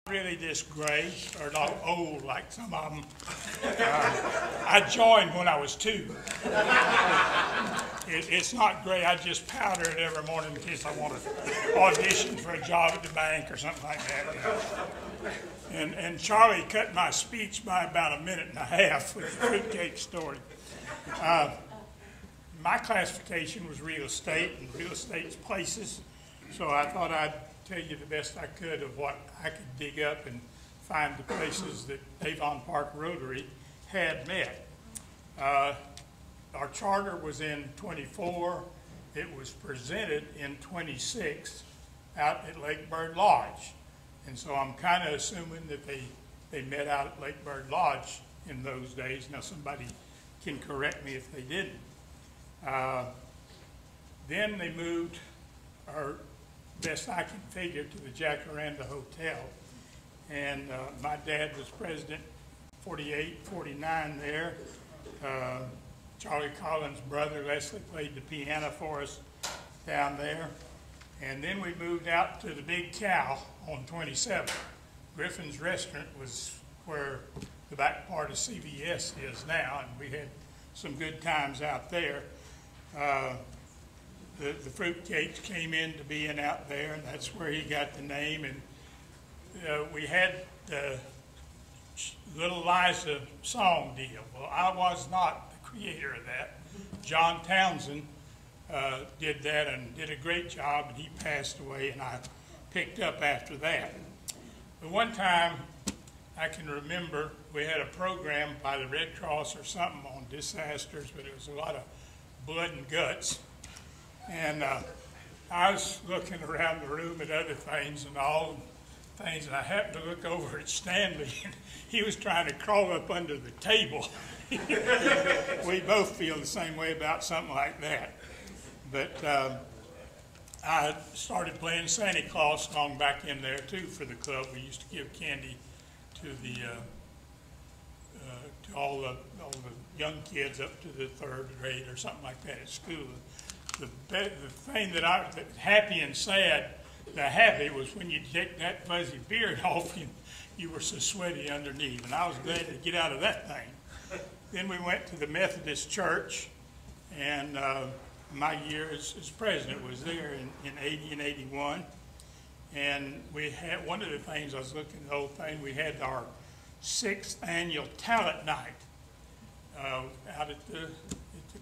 Really this gray or not old like some of them. I joined when I was 2. It's not gray. I just powder it every morning in case I want to audition for a job at the bank or something like that. You know. And Charlie cut my speech by about 1.5 minutes with the fruitcake story. My classification was real estate, and real estate's places, so I thought I'd tell you the best I could of what I could dig up and find the places that Avon Park Rotary had met. Our charter was in 24. It was presented in 26 out at Lake Bird Lodge. And so I'm kind of assuming that they met out at Lake Bird Lodge in those days. Now somebody can correct me if they didn't. Then they moved, or best I can figure, to the Jacaranda Hotel. And my dad was president 48, 49 there. Charlie Collins' brother, Leslie, played the piano for us down there. And then we moved out to the Big Cow on 27. Griffin's Restaurant was where the back part of CVS is now, and we had some good times out there. The fruitcakes came into being out there, and that's where he got the name. And we had the Little Liza song deal. Well, I was not the creator of that. John Townsend did that and did a great job, and he passed away, and I picked up after that. But one time, I can remember we had a program by the Red Cross or something on disasters, but it was a lot of blood and guts. And I was looking around the room at other things and and I happened to look over at Stanley, and he was trying to crawl up under the table. We both feel the same way about something like that. But I started playing Santa Claus song back in there too for the club. We used to give candy to to all the young kids up to the 3rd grade or something like that at school. The thing that happy and sad, the happy was when you take that fuzzy beard off and you were so sweaty underneath, and I was glad to get out of that thing. Then we went to the Methodist Church, and my year as president was there in 80 and 81. And we had, one of the things, I was looking at the whole thing, we had our 6th annual talent night out at the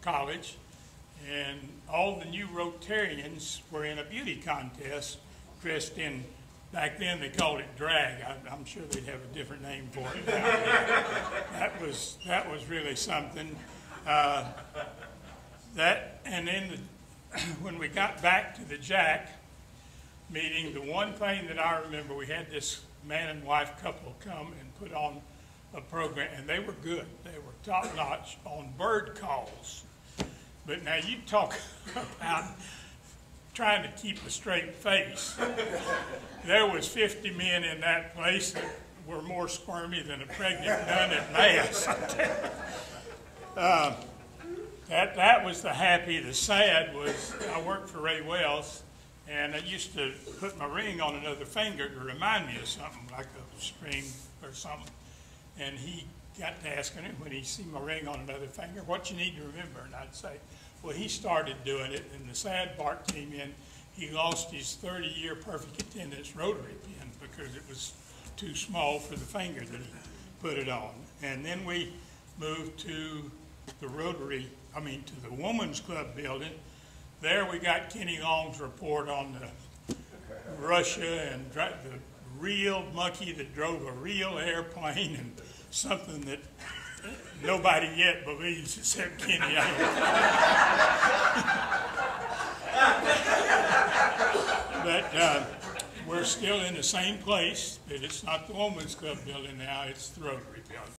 college. And all the new Rotarians were in a beauty contest dressed in, back then they called it drag. I'm sure they'd have a different name for it now. That was really something. And then when we got back to the Jack meeting, the one thing that I remember, we had this man and wife couple come and put on a program, and they were good. They were top-notch on bird calls. But now you talk about trying to keep a straight face. There was 50 men in that place that were more squirmy than a pregnant nun at Mass. That was the happy. The sad was I worked for Ray Wells, and I used to put my ring on another finger to remind me of something, like a string or something. And he got to asking him when he see my ring on another finger, what you need to remember? And I'd say, well, he started doing it, and the sad part came in, he lost his 30-year perfect attendance rotary pin because it was too small for the finger that he put it on. And then we moved to the to the Women's Club building. There we got Kenny Long's report on the Russia and the real monkey that drove a real airplane, and something that nobody yet believes except Kenny. But we're still in the same place, but it's not the Women's Club building now, it's the Rotary building.